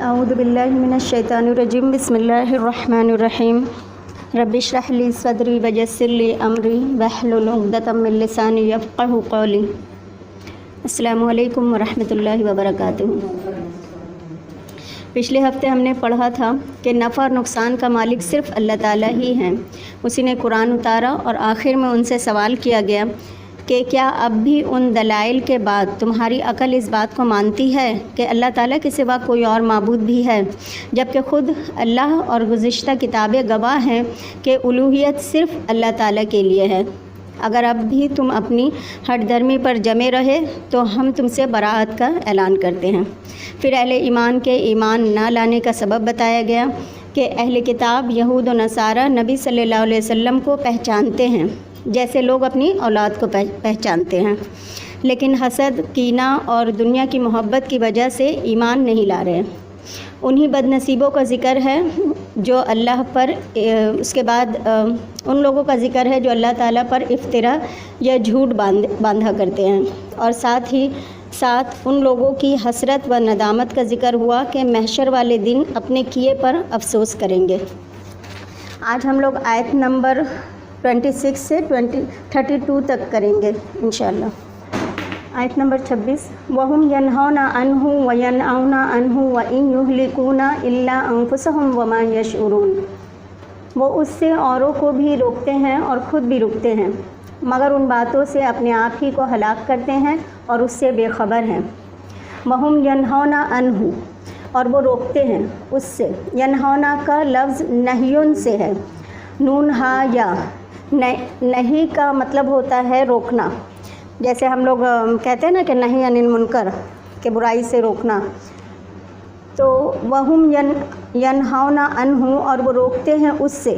اعوذ باللہ من الشیطان الرجیم بسم اللہ الرحمن الرحیم رب اشرح لی صدری ویسر لی امری واحلل عقدۃ من لسانی یفقہوا قولی۔ السلام علیکم ورحمۃ اللہ وبرکاتہ۔ پچھلے ہفتے ہم نے پڑھا تھا کہ نفع اور نقصان کا مالک صرف اللہ تعالیٰ ہی ہے۔ اسی نے قرآن اتارا اور آخر میں ان سے سوال کیا گیا کہ کیا اب بھی ان دلائل کے بعد تمہاری عقل اس بات کو مانتی ہے کہ اللہ تعالیٰ کے سوا کوئی اور معبود بھی ہے، جبکہ خود اللہ اور گزشتہ کتابیں گواہ ہیں کہ الوہیت صرف اللہ تعالیٰ کے لیے ہے۔ اگر اب بھی تم اپنی ہٹ درمی پر جمے رہے تو ہم تم سے براءت کا اعلان کرتے ہیں۔ پھر اہل ایمان کے ایمان نہ لانے کا سبب بتایا گیا کہ اہل کتاب یہود و نصارہ نبی صلی اللہ علیہ وسلم کو پہچانتے ہیں جیسے لوگ اپنی اولاد کو پہچانتے ہیں، لیکن حسد، کینہ اور دنیا کی محبت کی وجہ سے ایمان نہیں لا رہے۔ انہی بد نصیبوں کا ذکر ہے جو اللہ پر اس کے بعد ان لوگوں کا ذکر ہے جو اللہ تعالیٰ پر افترا یا جھوٹ باندھا کرتے ہیں، اور ساتھ ہی ساتھ ان لوگوں کی حسرت و ندامت کا ذکر ہوا کہ محشر والے دن اپنے کیے پر افسوس کریں گے۔ آج ہم لوگ آیت نمبر 26 سے 32 تک کریں گے انشاءاللہ۔ آیت نمبر 26، وَهُمْ يَنْهَوْنَ عَنْهُ وَيَنْأَوْنَ عَنْهُ وَإِنْ يُهْلِكُونَ إِلَّا أَنفُسَهُمْ وَمَا يَشْعُرُونَ۔ وہ اس سے اوروں کو بھی روکتے ہیں اور خود بھی رکتے ہیں، مگر ان باتوں سے اپنے آپ ہی کو ہلاک کرتے ہیں اور اس سے بے خبر ہیں۔ وَهُمْ يَنْهَوْنَ عَنْهُ، اور وہ روکتے ہیں اس سے۔ ینہونا کا لفظ نہیون سے ہے، نون ہا یا۔ نہیں کا مطلب ہوتا ہے روکنا، جیسے ہم لوگ کہتے ہیں نا کہ نہیں عن المنکر، کہ برائی سے روکنا۔ تو وہم ینہونا عنہ، اور وہ روکتے ہیں اس سے۔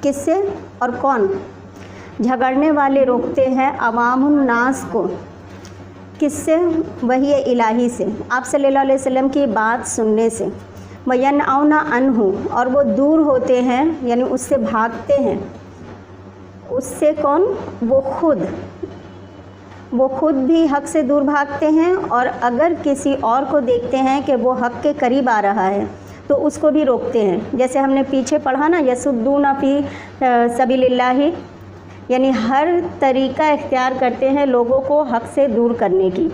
کس سے اور کون؟ جھگڑنے والے روکتے ہیں عوام الناس کو۔ کس سے؟ وحی الہی سے، آپ صلی اللہ علیہ وسلم کی بات سننے سے۔ وینأونا عنہ، اور وہ دور ہوتے ہیں یعنی اس سے بھاگتے ہیں۔ اس سے کون؟ وہ خود بھی حق سے دور بھاگتے ہیں، اور اگر کسی اور کو دیکھتے ہیں کہ وہ حق کے قریب آ رہا ہے تو اس کو بھی روکتے ہیں، جیسے ہم نے پیچھے پڑھا نا، یصدون فی سبیل اللہ، یعنی ہر طریقہ اختیار کرتے ہیں لوگوں کو حق سے دور کرنے کی،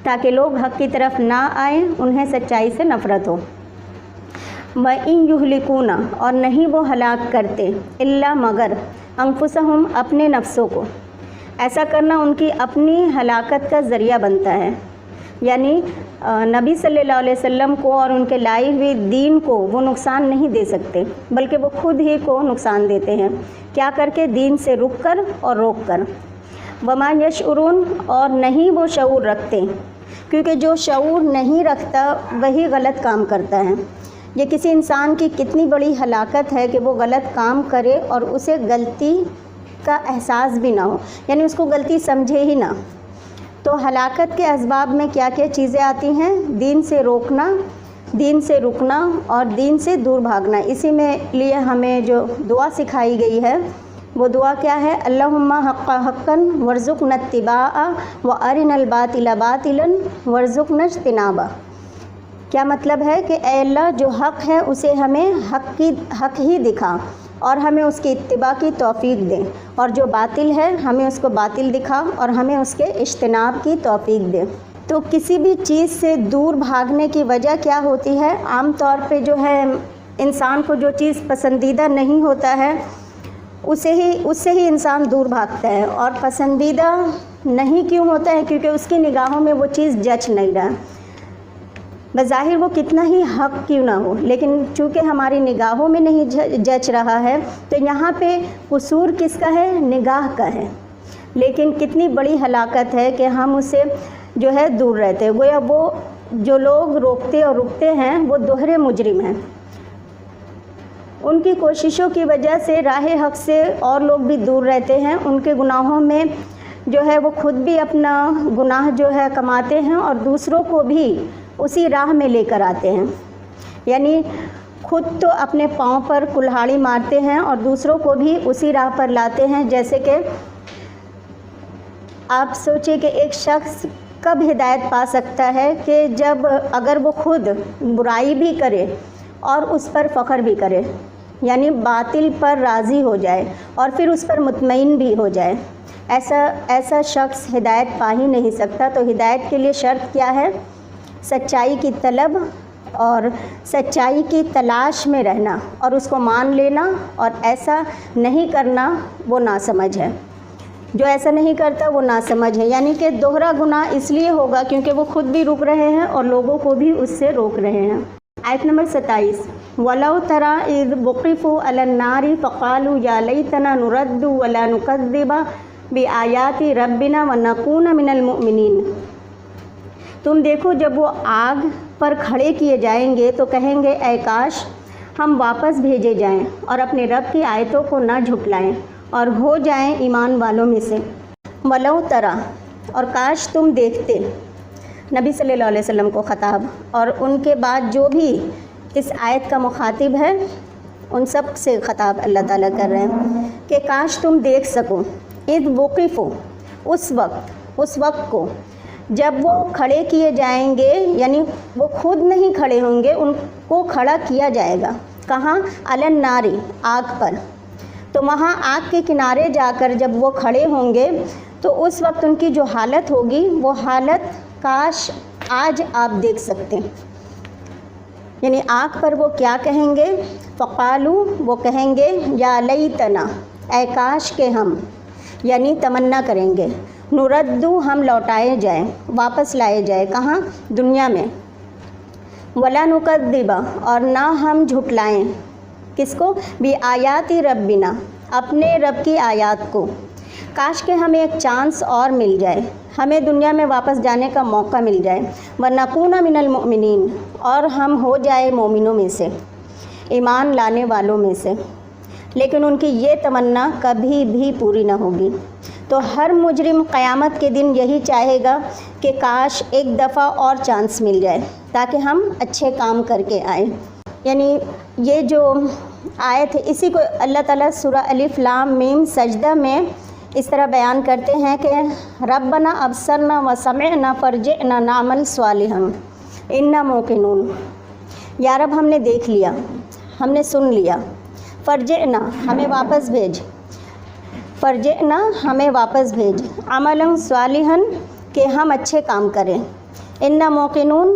تاکہ لوگ حق کی طرف نہ آئیں، انہیں سچائی سے نفرت ہو۔ وَإِن يُهْلِكُونَ، اور نہیں وہ ہلاک کرتے، الا مگر، انفسہم اپنے نفسوں کو۔ ایسا کرنا ان کی اپنی ہلاکت کا ذریعہ بنتا ہے، یعنی نبی صلی اللہ علیہ وسلم کو اور ان کے لائی ہوئی دین کو وہ نقصان نہیں دے سکتے، بلکہ وہ خود ہی کو نقصان دیتے ہیں۔ کیا کر کے؟ دین سے رک کر اور روک کر۔ وما یشعرون، اور نہیں وہ شعور رکھتے، کیونکہ جو شعور نہیں رکھتا وہی غلط کام کرتا ہے۔ یہ کسی انسان کی کتنی بڑی ہلاکت ہے کہ وہ غلط کام کرے اور اسے غلطی کا احساس بھی نہ ہو، یعنی اس کو غلطی سمجھے ہی نہ۔ تو ہلاکت کے اسباب میں کیا کیا چیزیں آتی ہیں؟ دین سے روکنا، دین سے رکنا اور دین سے دور بھاگنا۔ اسی میں لیے ہمیں جو دعا سکھائی گئی ہے وہ دعا کیا ہے؟ اللہم حقا حقا وارزقنا اتباعہ وارنا الباطل باطلا وارزقنا اجتنابہ۔ کیا مطلب ہے کہ اے اللہ، جو حق ہے اسے ہمیں حق ہی دکھا اور ہمیں اس کی اتباع کی توفیق دے، اور جو باطل ہے ہمیں اس کو باطل دکھا اور ہمیں اس کے اجتناب کی توفیق دے۔ تو کسی بھی چیز سے دور بھاگنے کی وجہ کیا ہوتی ہے؟ عام طور پہ جو ہے انسان کو جو چیز پسندیدہ نہیں ہوتا ہے اس سے ہی انسان دور بھاگتا ہے، اور پسندیدہ نہیں کیوں ہوتا ہے؟ کیونکہ اس کی نگاہوں میں وہ چیز جچ نہیں رہا، بظاہر وہ کتنا ہی حق کیوں نہ ہو، لیکن چونکہ ہماری نگاہوں میں نہیں جچ رہا ہے تو یہاں پہ قصور کس کا ہے؟ نگاہ کا ہے۔ لیکن کتنی بڑی ہلاکت ہے کہ ہم اسے جو ہے دور رہتے ہیں۔ گویا وہ جو لوگ روکتے اور رکتے ہیں وہ دوہرے مجرم ہیں۔ ان کی کوششوں کی وجہ سے راہ حق سے اور لوگ بھی دور رہتے ہیں، ان کے گناہوں میں جو ہے وہ خود بھی اپنا گناہ جو ہے کماتے ہیں اور دوسروں کو بھی اسی راہ میں لے کر آتے ہیں، یعنی خود تو اپنے پاؤں پر کلہاڑی مارتے ہیں اور دوسروں کو بھی اسی راہ پر لاتے ہیں۔ جیسے کہ آپ سوچیں کہ ایک شخص کب ہدایت پا سکتا ہے کہ جب اگر وہ خود برائی بھی کرے اور اس پر فخر بھی کرے، یعنی باطل پر راضی ہو جائے اور پھر اس پر مطمئن بھی ہو جائے۔ ایسا شخص ہدایت پا ہی نہیں سکتا۔ تو ہدایت کے لیے شرط کیا ہے؟ سچائی کی طلب اور سچائی کی تلاش میں رہنا اور اس کو مان لینا، اور ایسا نہیں کرنا وہ ناسمجھ ہے۔ جو ایسا نہیں کرتا وہ ناسمجھ ہے، یعنی کہ دوہرا گناہ اس لیے ہوگا کیونکہ وہ خود بھی رک رہے ہیں اور لوگوں کو بھی اس سے روک رہے ہیں۔ آیت نمبر 27، وَلَوْ تَرَىٰ إِذْ وُقِفُوا عَلَى النَّارِ فَقَالُوا يَا لَيْتَنَا نُرَدُّ وَلَا نُكَذِّبَ بِآيَاتِ رَبِّنَا وَنَكُونَ مِنَ الْمُؤْمِنِينَ۔ تم دیکھو جب وہ آگ پر کھڑے کیے جائیں گے تو کہیں گے اے کاش ہم واپس بھیجے جائیں اور اپنے رب کی آیتوں کو نہ جھٹلائیں اور ہو جائیں ایمان والوں میں سے۔ وَلَوْ تَرَىٰ، اور کاش تم دیکھتے، نبی صلی اللہ علیہ وسلم کو خطاب، اور ان کے بعد جو بھی اس آیت کا مخاطب ہے ان سب سے خطاب اللہ تعالیٰ کر رہے ہیں کہ کاش تم دیکھ سکو، اذ وقفو، اس وقت کو جب وہ کھڑے کیے جائیں گے، یعنی وہ خود نہیں کھڑے ہوں گے، ان کو کھڑا کیا جائے گا۔ کہاں؟ علی النار، آگ پر۔ تو وہاں آگ کے کنارے جا کر جب وہ کھڑے ہوں گے تو اس وقت ان کی جو حالت ہوگی وہ حالت کاش آج آپ دیکھ سکتے ہیں۔ یعنی آگ پر وہ کیا کہیں گے؟ فقالو، وہ کہیں گے یا لیتنا، اے کاش کہ ہم، یعنی تمنا کریں گے، نردو، ہم لوٹائے جائیں، واپس لائے جائے، کہاں؟ دنیا میں، ولا نکذب، اور نہ ہم جھٹلائیں، کس کو؟ بآیات ربنا، اپنے رب کی آیات کو۔ کاش کہ ہمیں ایک چانس اور مل جائے، ہمیں دنیا میں واپس جانے کا موقع مل جائے، وَنَكُونَ مِنَ الْمُؤْمِنِينَ، اور ہم ہو جائے مومنوں میں سے، ایمان لانے والوں میں سے۔ لیکن ان کی یہ تمنا کبھی بھی پوری نہ ہوگی۔ تو ہر مجرم قیامت کے دن یہی چاہے گا کہ کاش ایک دفعہ اور چانس مل جائے تاکہ ہم اچھے کام کر کے آئیں۔ یعنی یہ جو آیت ہے اسی کو اللہ تعالیٰ سورہ الف لام میم سجدہ میں اس طرح بیان کرتے ہیں کہ ربنا ابصرنا وسمعنا فرجعنا نعمل صالحا انا موقنون، یا رب ہم نے دیکھ لیا، ہم نے سن لیا، فرجعنا، ہمیں واپس بھیج، فرجعنا، ہمیں واپس بھیج، عملا صالحا، کہ ہم اچھے کام کریں، انا موقنون،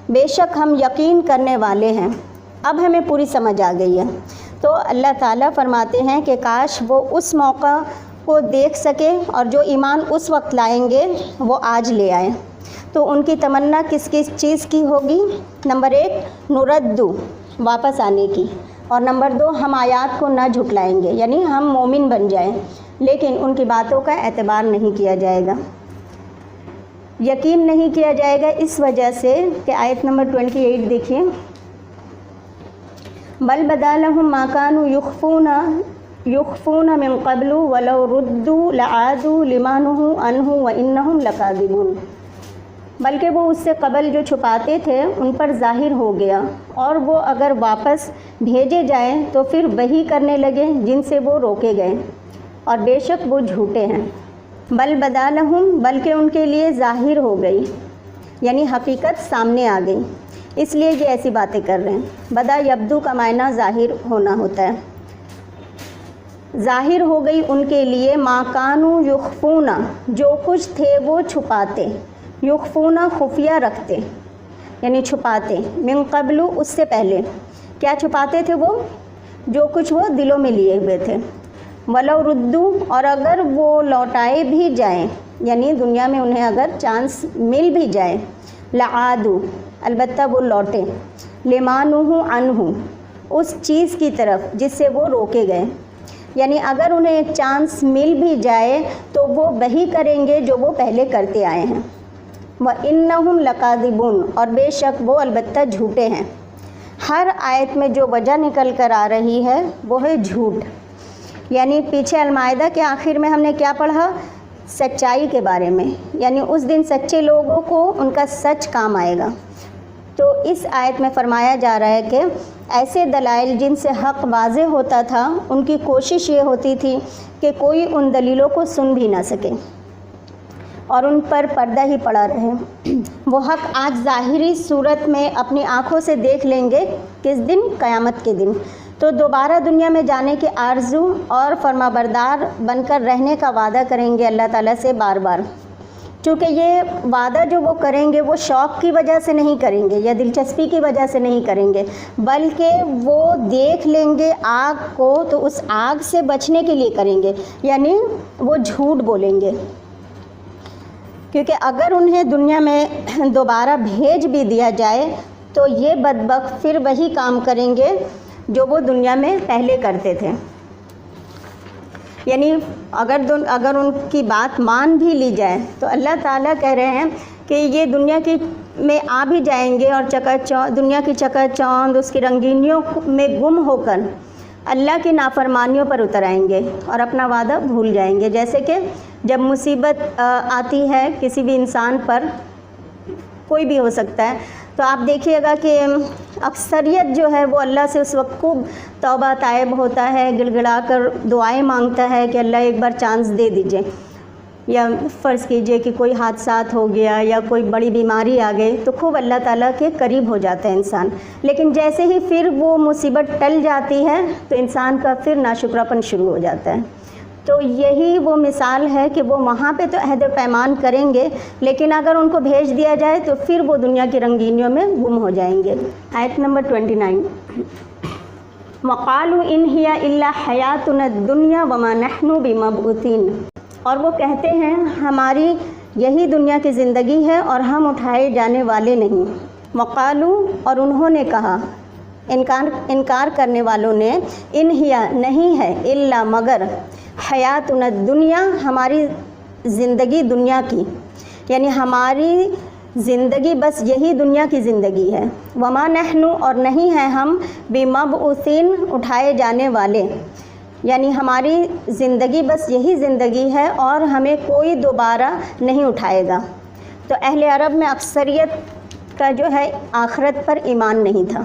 بے شک ہم یقین کرنے والے ہیں۔ اب ہمیں پوری سمجھ آ گئی ہے۔ تو اللہ تعالیٰ فرماتے ہیں کہ کاش وہ اس موقع کو دیکھ سکے اور جو ایمان اس وقت لائیں گے وہ آج لے آئیں۔ تو ان کی تمنا کس کس چیز کی ہوگی؟ نمبر 1 نردو، واپس آنے کی، اور نمبر 2 ہم آیات کو نہ جھٹلائیں گے، یعنی ہم مومن بن جائیں، لیکن ان کی باتوں کا اعتبار نہیں کیا جائے گا، یقین نہیں کیا جائے گا، اس وجہ سے کہ آیت نمبر 28 دیکھیں، بل بدا لهم ما كانوا يخفون من قبل ولو ردوا لعادوا لما نهوا عنه وانهم لكاذبون، بلکہ وہ اس سے قبل جو چھپاتے تھے ان پر ظاہر ہو گیا، اور وہ اگر واپس بھیجے جائیں تو پھر وہی کرنے لگے جن سے وہ روکے گئے، اور بے شک وہ جھوٹے ہیں۔ بل بدا لهم، بلکہ ان کے لیے ظاہر ہو گئی، یعنی حقیقت سامنے آ گئی، اس لیے یہ ایسی باتیں کر رہے ہیں۔ بدا یبدو کا معنی ظاہر ہونا ہوتا ہے۔ ظاہر ہو گئی ان کے لیے ما کانوا یخفون، جو کچھ تھے وہ چھپاتے، یخفون خفیہ رکھتے، یعنی چھپاتے، من قبل اس سے پہلے، کیا چھپاتے تھے وہ؟ جو کچھ وہ دلوں میں لیے ہوئے تھے، ولو ردو، اور اگر وہ لوٹائے بھی جائیں، یعنی دنیا میں انہیں اگر چانس مل بھی جائے، لعادو، البتہ وہ لوٹیں، لما نہوا عنہ، اس چیز کی طرف جس سے وہ روکے گئے، یعنی اگر انہیں ایک چانس مل بھی جائے تو وہ وہی کریں گے جو وہ پہلے کرتے آئے ہیں۔ وَإِنَّهُمْ لَكَاذِبُونَ، اور بے شک وہ البتہ جھوٹے ہیں۔ ہر آیت میں جو وجہ نکل کر آ رہی ہے وہ ہے جھوٹ، یعنی پیچھے المائدہ کے آخر میں ہم نے کیا پڑھا؟ سچائی کے بارے میں، یعنی اس دن سچے لوگوں کو ان کا سچ کام آئے گا۔ تو اس آیت میں فرمایا جا رہا ہے کہ ایسے دلائل جن سے حق واضح ہوتا تھا ان کی کوشش یہ ہوتی تھی کہ کوئی ان دلیلوں کو سن بھی نہ سکے، اور ان پر پردہ ہی پڑا رہے۔ وہ حق آج ظاہری صورت میں اپنی آنکھوں سے دیکھ لیں گے، کس دن؟ قیامت کے دن۔ تو دوبارہ دنیا میں جانے کے آرزو اور فرمانبردار بن کر رہنے کا وعدہ کریں گے اللہ تعالیٰ سے بار بار، چونکہ یہ وعدہ جو وہ کریں گے وہ شوق کی وجہ سے نہیں کریں گے یا دلچسپی کی وجہ سے نہیں کریں گے، بلکہ وہ دیکھ لیں گے آگ کو تو اس آگ سے بچنے کے لیے کریں گے، یعنی وہ جھوٹ بولیں گے، کیونکہ اگر انہیں دنیا میں دوبارہ بھیج بھی دیا جائے تو یہ بدبخت پھر وہی کام کریں گے جو وہ دنیا میں پہلے کرتے تھے۔ یعنی اگر ان کی بات مان بھی لی جائے تو اللہ تعالیٰ کہہ رہے ہیں کہ یہ دنیا کی میں آ بھی جائیں گے اور دنیا کی چکا چوند اس کی رنگینیوں میں گم ہو کر اللہ کی نافرمانیوں پر اتر آئیں گے اور اپنا وعدہ بھول جائیں گے۔ جیسے کہ جب مصیبت آتی ہے کسی بھی انسان پر، کوئی بھی ہو سکتا ہے، تو آپ دیکھیے گا کہ اکثریت جو ہے وہ اللہ سے اس وقت خوب توبہ طائب ہوتا ہے، گڑ گڑا کر دعائیں مانگتا ہے کہ اللہ ایک بار چانس دے دیجئے، یا فرض کیجئے کہ کوئی حادثات ہو گیا یا کوئی بڑی بیماری آ گئی تو خوب اللہ تعالیٰ کے قریب ہو جاتا ہے انسان، لیکن جیسے ہی پھر وہ مصیبت ٹل جاتی ہے تو انسان کا پھر ناشکراپن شروع ہو جاتا ہے۔ تو یہی وہ مثال ہے کہ وہ وہاں پہ تو عہد و پیمان کریں گے، لیکن اگر ان کو بھیج دیا جائے تو پھر وہ دنیا کی رنگینیوں میں گم ہو جائیں گے۔ آیت نمبر 29، وَقَالُوا إِنْ هِيَ إِلَّا حَيَاتُنَا الدُّنْيَا وَمَا نَحْنُ بِمَبْعُوثِينَ، اور وہ کہتے ہیں ہماری یہی دنیا کی زندگی ہے اور ہم اٹھائے جانے والے نہیں۔ وَقَالُوا، اور انہوں نے کہا، انکار کرنے والوں نے، ان ہی نہیں ہے، الا مگر، حیاتنا الدنیا، ہماری زندگی دنیا کی، یعنی ہماری زندگی بس یہی دنیا کی زندگی ہے۔ وما نحن، اور نہیں ہیں ہم، بمبعوثین، اٹھائے جانے والے، یعنی ہماری زندگی بس یہی زندگی ہے اور ہمیں کوئی دوبارہ نہیں اٹھائے گا۔ تو اہل عرب میں اکثریت کا جو ہے آخرت پر ایمان نہیں تھا،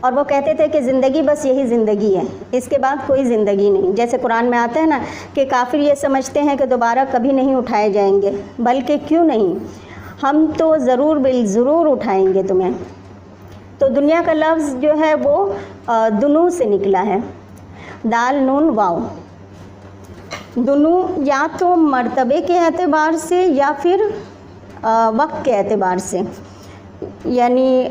اور وہ کہتے تھے کہ زندگی بس یہی زندگی ہے، اس کے بعد کوئی زندگی نہیں۔ جیسے قرآن میں آتا ہے نا کہ کافر یہ سمجھتے ہیں کہ دوبارہ کبھی نہیں اٹھائے جائیں گے، بلکہ کیوں نہیں، ہم تو ضرور بالضرور اٹھائیں گے تمہیں۔ تو دنیا کا لفظ جو ہے وہ دنو سے نکلا ہے، دال نون واو، دنو یا تو مرتبے کے اعتبار سے یا پھر وقت کے اعتبار سے، یعنی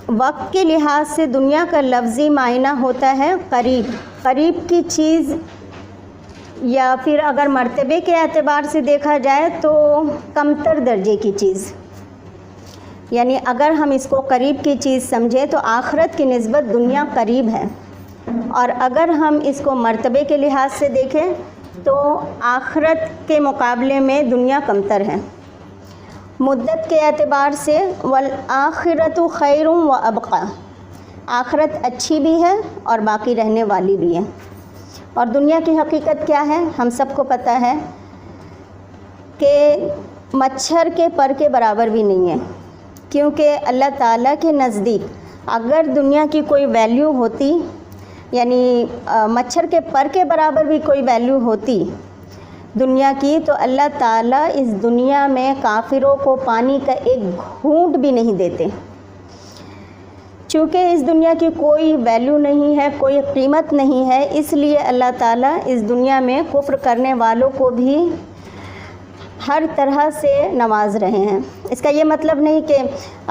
وقت کے لحاظ سے دنیا کا لفظی معنی ہوتا ہے قریب، قریب کی چیز، یا پھر اگر مرتبے کے اعتبار سے دیکھا جائے تو کمتر درجے کی چیز، یعنی اگر ہم اس کو قریب کی چیز سمجھیں تو آخرت کی نسبت دنیا قریب ہے، اور اگر ہم اس کو مرتبے کے لحاظ سے دیکھیں تو آخرت کے مقابلے میں دنیا کمتر ہے۔ مدت کے اعتبار سے والآخرۃ خیر وابقی، آخرت اچھی بھی ہے اور باقی رہنے والی بھی ہے۔ اور دنیا کی حقیقت کیا ہے؟ ہم سب کو پتہ ہے کہ مچھر کے پر کے برابر بھی نہیں ہے، کیونکہ اللہ تعالیٰ کے نزدیک اگر دنیا کی کوئی ویلیو ہوتی، یعنی مچھر کے پر کے برابر بھی کوئی ویلیو ہوتی دنیا کی، تو اللہ تعالیٰ اس دنیا میں کافروں کو پانی کا ایک گھونٹ بھی نہیں دیتے۔ چونکہ اس دنیا کی کوئی ویلیو نہیں ہے، کوئی قیمت نہیں ہے، اس لیے اللہ تعالیٰ اس دنیا میں کفر کرنے والوں کو بھی ہر طرح سے نواز رہے ہیں۔ اس کا یہ مطلب نہیں کہ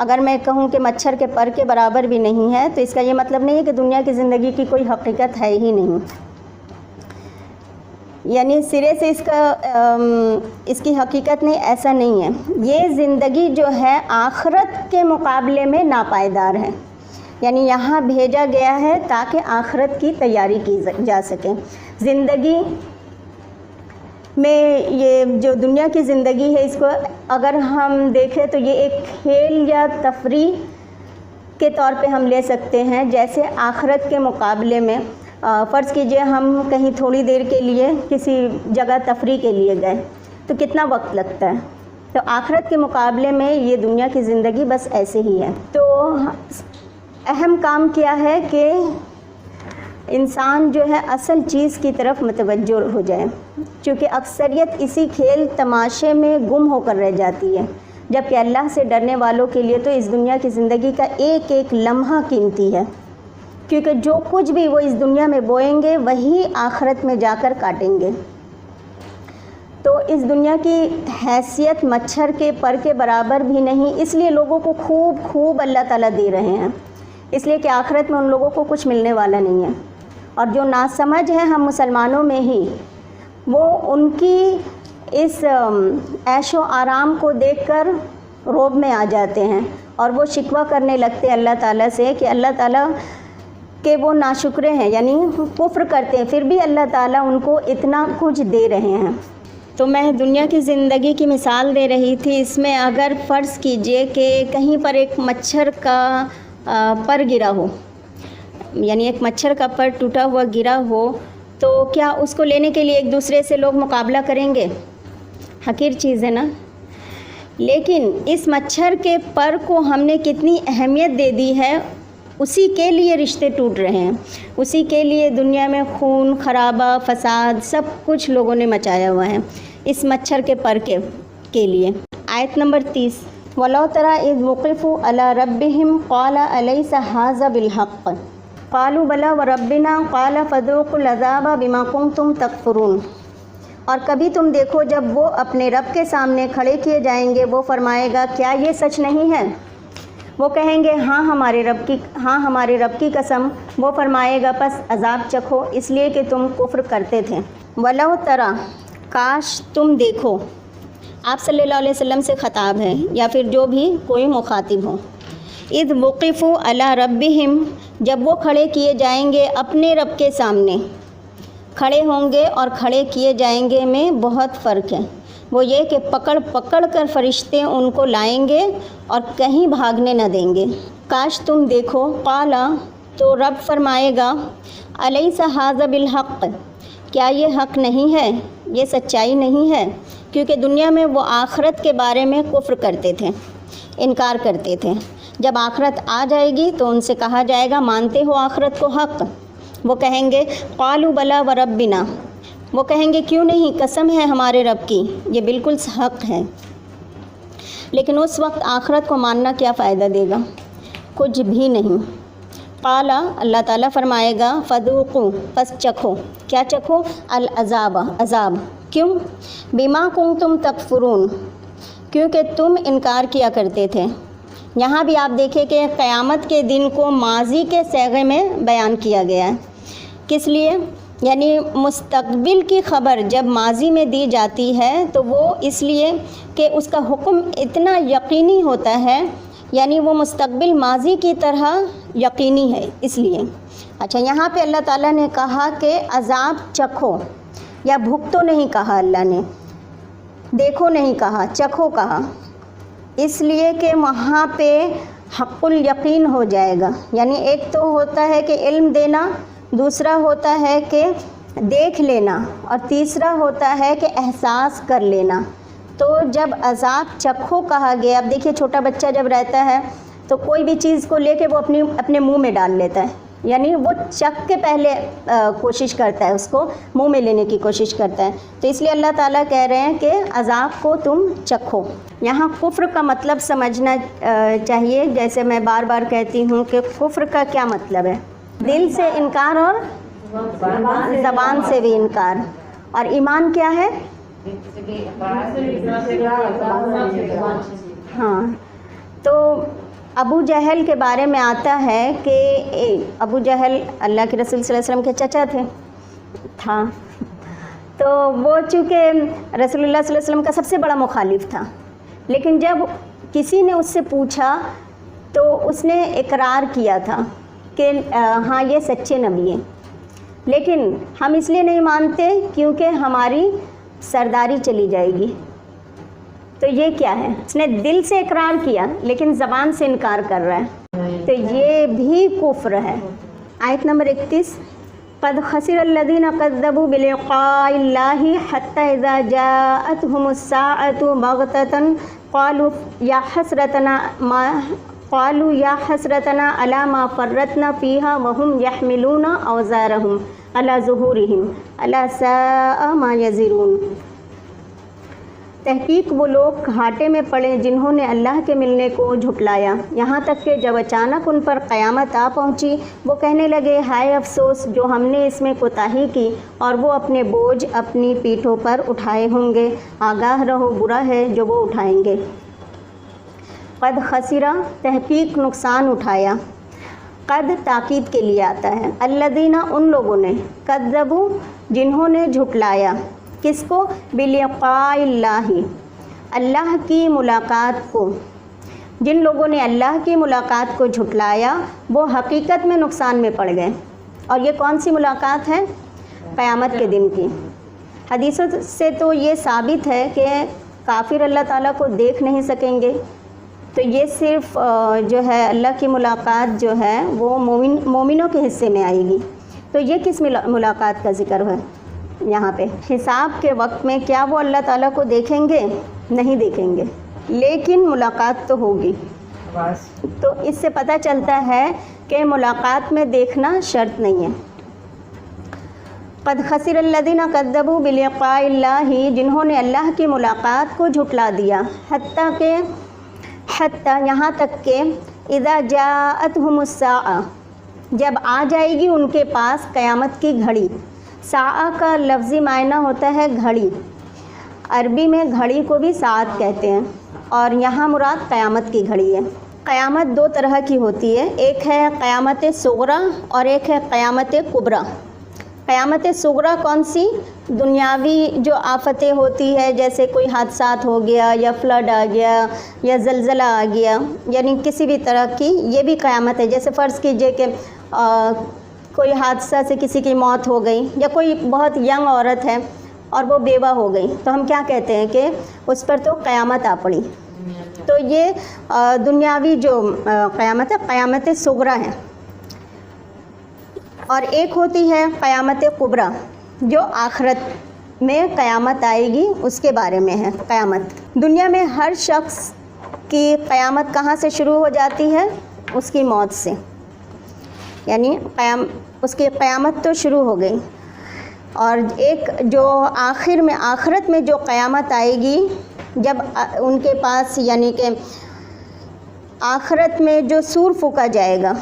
اگر میں کہوں کہ مچھر کے پر کے برابر بھی نہیں ہے تو اس کا یہ مطلب نہیں ہے کہ دنیا کی زندگی کی کوئی حقیقت ہے ہی نہیں، یعنی سرے سے اس کی حقیقت نہیں، ایسا نہیں ہے۔ یہ زندگی جو ہے آخرت کے مقابلے میں ناپائیدار ہے، یعنی یہاں بھیجا گیا ہے تاکہ آخرت کی تیاری کی جا سکے۔ زندگی میں یہ جو دنیا کی زندگی ہے، اس کو اگر ہم دیکھیں تو یہ ایک کھیل یا تفریح کے طور پہ ہم لے سکتے ہیں۔ جیسے آخرت کے مقابلے میں فرض کیجئے ہم کہیں تھوڑی دیر کے لیے کسی جگہ تفریح کے لیے گئے تو کتنا وقت لگتا ہے، تو آخرت کے مقابلے میں یہ دنیا کی زندگی بس ایسے ہی ہے۔ تو اہم کام کیا ہے کہ انسان جو ہے اصل چیز کی طرف متوجہ ہو جائے، چونکہ اکثریت اسی کھیل تماشے میں گم ہو کر رہ جاتی ہے، جبکہ اللہ سے ڈرنے والوں کے لیے تو اس دنیا کی زندگی کا ایک ایک لمحہ قیمتی ہے، کیونکہ جو کچھ بھی وہ اس دنیا میں بوئیں گے وہی آخرت میں جا کر کاٹیں گے۔ تو اس دنیا کی حیثیت مچھر کے پر کے برابر بھی نہیں، اس لیے لوگوں کو خوب اللہ تعالیٰ دے رہے ہیں، اس لیے کہ آخرت میں ان لوگوں کو کچھ ملنے والا نہیں ہے۔ اور جو ناسمجھ ہیں ہم مسلمانوں میں ہی، وہ ان کی اس عیش و آرام کو دیکھ کر رعب میں آ جاتے ہیں اور وہ شکوہ کرنے لگتے ہیں اللہ تعالیٰ سے کہ اللہ تعالیٰ کہ وہ ناشکرے ہیں، یعنی کفر کرتے ہیں، پھر بھی اللہ تعالیٰ ان کو اتنا کچھ دے رہے ہیں۔ تو میں دنیا کی زندگی کی مثال دے رہی تھی، اس میں اگر فرض کیجئے کہ کہیں پر ایک مچھر کا پر گرا ہو، یعنی ایک مچھر کا پر ٹوٹا ہوا گرا ہو، تو کیا اس کو لینے کے لیے ایک دوسرے سے لوگ مقابلہ کریں گے؟ حقیر چیز ہے نا۔ لیکن اس مچھر کے پر کو ہم نے کتنی اہمیت دے دی ہے، اسی کے لیے رشتے ٹوٹ رہے ہیں، اسی کے لیے دنیا میں خون خرابہ فساد سب کچھ لوگوں نے مچایا ہوا ہے اس مچھر کے پر کے لیے۔ آیت نمبر 30، وَلَوْ تَرَىٰ إِذْ وُقِفُوا عَلَىٰ رَبِّهِمْ قَالَ أَلَيْسَ هَٰذَا بِالْحَقِّ قَالُوا بَلَىٰ وَرَبِّنَا قَالَ فَذُوقُوا الْعَذَابَ بِمَا كُنتُمْ تَكْفُرُونَ۔ اور کبھی تم دیکھو جب وہ اپنے رب کے سامنے کھڑے کیے جائیں گے، وہ فرمائے گا کیا یہ سچ نہیں ہے؟ وہ کہیں گے ہاں ہمارے رب کی قسم۔ وہ فرمائے گا پس عذاب چکھو، اس لیے کہ تم کفر کرتے تھے۔ وَلَوْ تَرَىٰ، کاش تم دیکھو، آپ صلی اللہ علیہ وسلم سے خطاب ہے یا پھر جو بھی کوئی مخاطب ہو۔ اذ وقفوا علی ربہم، جب وہ کھڑے کیے جائیں گے اپنے رب کے سامنے، کھڑے ہوں گے اور کھڑے کیے جائیں گے میں بہت فرق ہے۔ وہ یہ کہ پکڑ کر فرشتے ان کو لائیں گے اور کہیں بھاگنے نہ دیں گے۔ کاش تم دیکھو، قالا، تو رب فرمائے گا الیس ھذا بالحق، کیا یہ حق نہیں ہے، یہ سچائی نہیں ہے؟ کیونکہ دنیا میں وہ آخرت کے بارے میں کفر کرتے تھے، انکار کرتے تھے۔ جب آخرت آ جائے گی تو ان سے کہا جائے گا مانتے ہو آخرت کو حق؟ وہ کہیں گے قالوا بلا وربنا، وہ کہیں گے کیوں نہیں، قسم ہے ہمارے رب کی، یہ بالکل حق ہے۔ لیکن اس وقت آخرت کو ماننا کیا فائدہ دے گا؟ کچھ بھی نہیں۔ قالا، اللہ تعالیٰ فرمائے گا فذوقوا، پس چکھو، کیا چکھو؟ العذاب، عذاب۔ کیوں؟ بما کنتم تکفرون، کیونکہ تم انکار کیا کرتے تھے۔ یہاں بھی آپ دیکھیں کہ قیامت کے دن کو ماضی کے صیغے میں بیان کیا گیا ہے۔ کس لیے؟ یعنی مستقبل کی خبر جب ماضی میں دی جاتی ہے تو وہ اس لیے کہ اس کا حکم اتنا یقینی ہوتا ہے، یعنی وہ مستقبل ماضی کی طرح یقینی ہے، اس لیے۔ اچھا، یہاں پہ اللہ تعالیٰ نے کہا کہ عذاب چکھو، یا بھگتو نہیں کہا اللہ نے، دیکھو نہیں کہا، چکھو کہا، اس لیے کہ وہاں پہ حق الیقین ہو جائے گا۔ یعنی ایک تو ہوتا ہے کہ علم دینا، دوسرا ہوتا ہے کہ دیکھ لینا، اور تیسرا ہوتا ہے کہ احساس کر لینا۔ تو جب عذاب چکھو کہا گیا، اب دیکھیے چھوٹا بچہ جب رہتا ہے تو کوئی بھی چیز کو لے کے وہ اپنے منہ میں ڈال لیتا ہے، یعنی وہ چکھ کے پہلے کوشش کرتا ہے، اس کو منہ میں لینے کی کوشش کرتا ہے۔ تو اس لیے اللہ تعالیٰ کہہ رہے ہیں کہ عذاب کو تم چکھو۔ یہاں کفر کا مطلب سمجھنا چاہیے، جیسے میں بار بار کہتی ہوں کہ کفر کا کیا مطلب ہے؟ دل سے انکار اور زبان سے بھی انکار۔ اور ایمان کیا ہے؟ ہاں، تو ابو جہل کے بارے میں آتا ہے کہ ابو جہل اللہ کے رسول صلی اللہ علیہ وسلم کے چچا تھا، تو وہ چونکہ رسول اللہ صلی اللہ علیہ وسلم کا سب سے بڑا مخالف تھا، لیکن جب کسی نے اس سے پوچھا تو اس نے اقرار کیا تھا کہ ہاں یہ سچے نبی ہیں، لیکن ہم اس لیے نہیں مانتے کیونکہ ہماری سرداری چلی جائے گی۔ تو یہ کیا ہے؟ اس نے دل سے اقرار کیا لیکن زبان سے انکار کر رہا ہے، تو یہ بھی کفر ہے۔ آیت نمبر 31، قد خسر الذین کذبوا بلقاء اللہ حتی اذا جاءتهم الساعة بغتة قالوا یا حسرتنا قالوا یا حسرتنا علی ما فرطنا فیہا وہم یحملون اوزارہم علی ظہورہم الا ساء ما یزرون۔ تحقیق وہ لوگ گھاٹے میں پڑے جنہوں نے اللہ کے ملنے کو جھٹلایا، یہاں تک کہ جب اچانک ان پر قیامت آ پہنچی وہ کہنے لگے ہائے افسوس جو ہم نے اس میں کوتاہی کی، اور وہ اپنے بوجھ اپنی پیٹھوں پر اٹھائے ہوں گے، آگاہ رہو برا ہے جو وہ اٹھائیں گے۔ قد خسرہ تحقیق نقصان اٹھایا، قد تاکید کے لیے آتا ہے، الذین ان لوگوں نے، کذبوا جنہوں نے جھٹلایا، کس کو؟ بلقاء اللہ، اللہ کی ملاقات کو۔ جن لوگوں نے اللہ کی ملاقات کو جھٹلایا وہ حقیقت میں نقصان میں پڑ گئے۔ اور یہ کون سی ملاقات ہے؟ قیامت کے دن کی۔ حدیثوں سے تو یہ ثابت ہے کہ کافر اللہ تعالیٰ کو دیکھ نہیں سکیں گے، تو یہ صرف جو ہے اللہ کی ملاقات جو ہے وہ مومنوں کے حصے میں آئے گی۔ تو یہ کس ملاقات کا ذکر ہے یہاں پہ؟ حساب کے وقت میں کیا وہ اللہ تعالیٰ کو دیکھیں گے؟ نہیں دیکھیں گے، لیکن ملاقات تو ہوگی۔ تو اس سے پتہ چلتا ہے کہ ملاقات میں دیکھنا شرط نہیں ہے۔ قد خسر الذین کذبوا بلقاء اللہ جنہوں نے اللہ کی ملاقات کو جھٹلا دیا، حتیٰ یہاں تک کہ اذا جاءتہم الساعہ جب آ جائے گی ان کے پاس قیامت کی گھڑی۔ ساعہ کا لفظی معنی ہوتا ہے گھڑی، عربی میں گھڑی کو بھی ساعت کہتے ہیں، اور یہاں مراد قیامت کی گھڑی ہے۔ قیامت دو طرح کی ہوتی ہے، ایک ہے قیامت صغریٰ اور ایک ہے قیامت کبریٰ۔ قیامت صغریٰ کون سی؟ دنیاوی جو آفتیں ہوتی ہے، جیسے کوئی حادثات ہو گیا یا فلڈ آ گیا یا زلزلہ آ گیا، یعنی کسی بھی طرح کی یہ بھی قیامت ہے۔ جیسے فرض کیجئے کہ کوئی حادثہ سے کسی کی موت ہو گئی، یا کوئی بہت ینگ عورت ہے اور وہ بیوہ ہو گئی، تو ہم کیا کہتے ہیں کہ اس پر تو قیامت آ پڑی۔ تو یہ دنیاوی جو قیامت ہے قیامت صغریٰ ہے، اور ایک ہوتی ہے قیامت کبریٰ جو آخرت میں قیامت آئے گی، اس کے بارے میں ہے قیامت۔ دنیا میں ہر شخص کی قیامت کہاں سے شروع ہو جاتی ہے؟ اس کی موت سے، یعنی اس کی قیامت تو شروع ہو گئی۔ اور ایک جو آخرت میں جو قیامت آئے گی، جب ان کے پاس یعنی کہ آخرت میں جو سور پھونکا جائے گا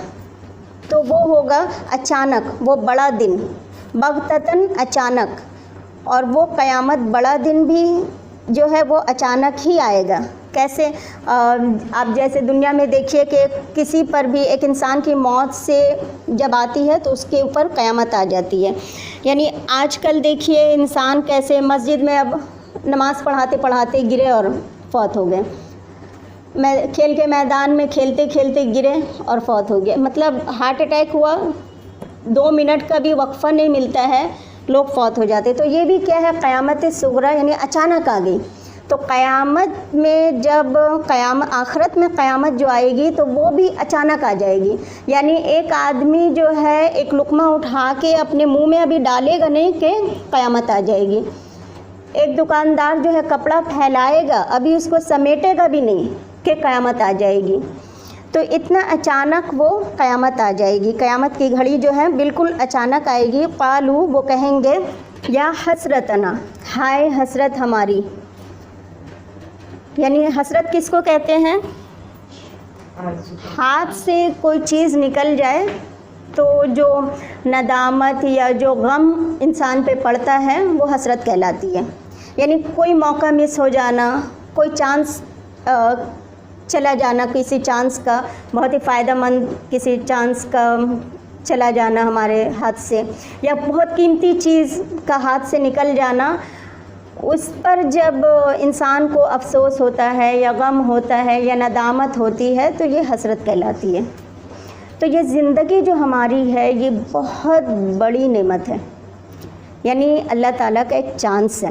تو وہ ہوگا اچانک، وہ بڑا دن، بغتتاً اچانک، اور وہ قیامت بڑا دن بھی جو ہے وہ اچانک ہی آئے گا۔ کیسے؟ آپ جیسے دنیا میں دیکھیے کہ کسی پر بھی ایک انسان کی موت سے جب آتی ہے تو اس کے اوپر قیامت آ جاتی ہے۔ یعنی آج کل دیکھیے انسان کیسے مسجد میں اب نماز پڑھاتے پڑھاتے گرے اور فوت ہو گئے، کھیل کے میدان میں کھیلتے کھیلتے گرے اور فوت ہو گئے، مطلب ہارٹ اٹیک ہوا، 2 منٹ کا بھی وقفہ نہیں ملتا ہے، لوگ فوت ہو جاتے۔ تو یہ بھی کیا ہے؟ قیامت صغریٰ، یعنی اچانک آ گئی۔ تو قیامت میں جب آخرت میں قیامت جو آئے گی تو وہ بھی اچانک آ جائے گی، یعنی ایک آدمی جو ہے ایک لقمہ اٹھا کے اپنے منہ میں ابھی ڈالے گا نہیں کہ قیامت آ جائے گی۔ ایک دکاندار جو ہے کپڑا پھیلائے گا، ابھی اس کو سمیٹے گا بھی نہیں کہ قیامت آ جائے گی۔ تو اتنا اچانک وہ قیامت آ جائے گی، قیامت کی گھڑی جو ہے بالکل اچانک آئے گی۔ قالوا وہ کہیں گے یا حسرتنا، ہائے حسرت ہماری، یعنی حسرت کس کو کہتے ہیں؟ ہاتھ سے کوئی چیز نکل جائے تو جو ندامت یا جو غم انسان پہ پڑتا ہے وہ حسرت کہلاتی ہے۔ یعنی کوئی موقع مس ہو جانا، کوئی چانس چلا جانا، کسی چانس کا بہت ہی فائدہ مند کسی چانس کا چلا جانا ہمارے ہاتھ سے، یا بہت قیمتی چیز کا ہاتھ سے نکل جانا، اس پر جب انسان کو افسوس ہوتا ہے یا غم ہوتا ہے یا ندامت ہوتی ہے تو یہ حسرت کہلاتی ہے۔ تو یہ زندگی جو ہماری ہے یہ بہت بڑی نعمت ہے، یعنی اللہ تعالیٰ کا ایک چانس ہے،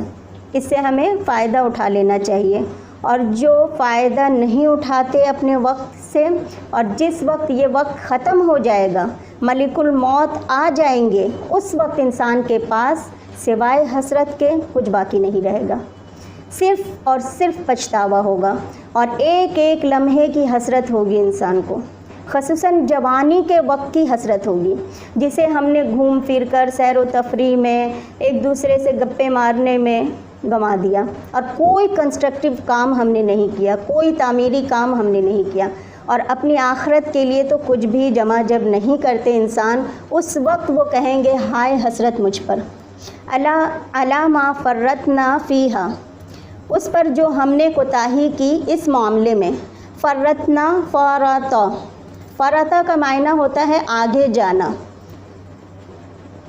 اس سے ہمیں فائدہ اٹھا لینا چاہیے۔ اور جو فائدہ نہیں اٹھاتے اپنے وقت سے، اور جس وقت یہ وقت ختم ہو جائے گا، ملک الموت آ جائیں گے، اس وقت انسان کے پاس سوائے حسرت کے کچھ باقی نہیں رہے گا۔ صرف اور صرف پچھتاوا ہوگا اور ایک ایک لمحے کی حسرت ہوگی انسان کو، خصوصاً جوانی کے وقت کی حسرت ہوگی، جسے ہم نے گھوم پھر کر سیر و تفریح میں ایک دوسرے سے گپے مارنے میں گنوا دیا، اور کوئی کنسٹرکٹیو کام ہم نے نہیں کیا، کوئی تعمیری کام ہم نے نہیں کیا، اور اپنی آخرت کے لیے تو کچھ بھی جمع جب نہیں کرتے انسان، اس وقت وہ کہیں گے ہائے حسرت مجھ پر، الا ما فرطنا فیہا، اس پر جو ہم نے کوتاہی کی اس معاملے میں۔ فرطنا، فرطا کا معنی ہوتا ہے آگے جانا،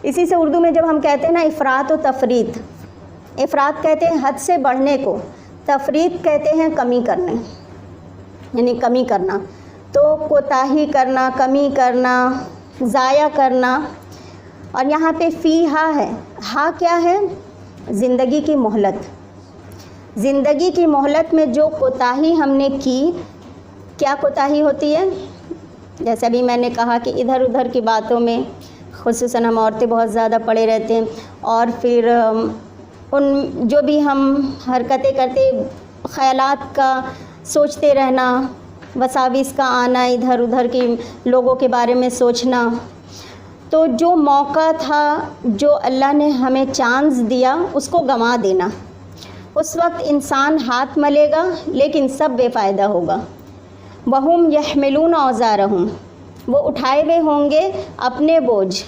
اسی سے اردو میں جب ہم کہتے ہیں نا افراط و تفریط، افراط کہتے ہیں حد سے بڑھنے کو، تفریط کہتے ہیں کمی کرنے، یعنی کمی کرنا، تو کوتاہی کرنا، کمی کرنا، ضائع کرنا۔ اور یہاں پہ فی ہے، ہا کیا ہے؟ زندگی کی مہلت، زندگی کی مہلت میں جو کوتاہی ہم نے کی، کیا کوتاہی ہوتی ہے؟ جیسے ابھی میں نے کہا کہ ادھر ادھر کی باتوں میں خصوصاً ہم عورتیں بہت زیادہ پڑے رہتے ہیں، اور پھر ان جو بھی ہم حرکتیں کرتے، خیالات کا سوچتے رہنا، وساوس کا آنا، ادھر ادھر کی لوگوں کے بارے میں سوچنا، تو جو موقع تھا، جو اللہ نے ہمیں چانس دیا، اس کو گنوا دینا، اس وقت انسان ہاتھ ملے گا لیکن سب بے فائدہ ہوگا۔ وَهُمْ يَحْمِلُونَ أَوْزَارَهُمْ، وہ اٹھائے ہوئے ہوں گے اپنے بوجھ،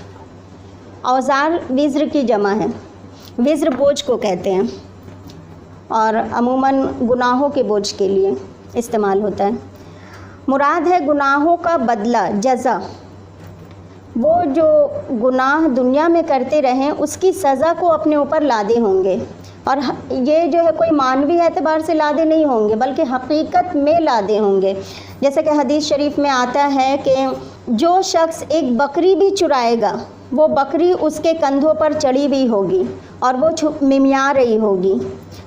اوزار وزر کی جمع ہے، وزر بوجھ کو کہتے ہیں، اور عموماً گناہوں کے بوجھ کے لیے استعمال ہوتا ہے۔ مراد ہے گناہوں کا بدلہ، جزا، وہ جو گناہ دنیا میں کرتے رہیں اس کی سزا کو اپنے اوپر لادے ہوں گے، اور یہ جو ہے کوئی معنوی اعتبار سے لادے نہیں ہوں گے بلکہ حقیقت میں لادے ہوں گے۔ جیسا کہ حدیث شریف میں آتا ہے کہ جو شخص ایک بکری بھی چرائے گا، وہ بکری اس کے کندھوں پر چڑھی ہوئی ہوگی اور وہ ممیا رہی ہوگی،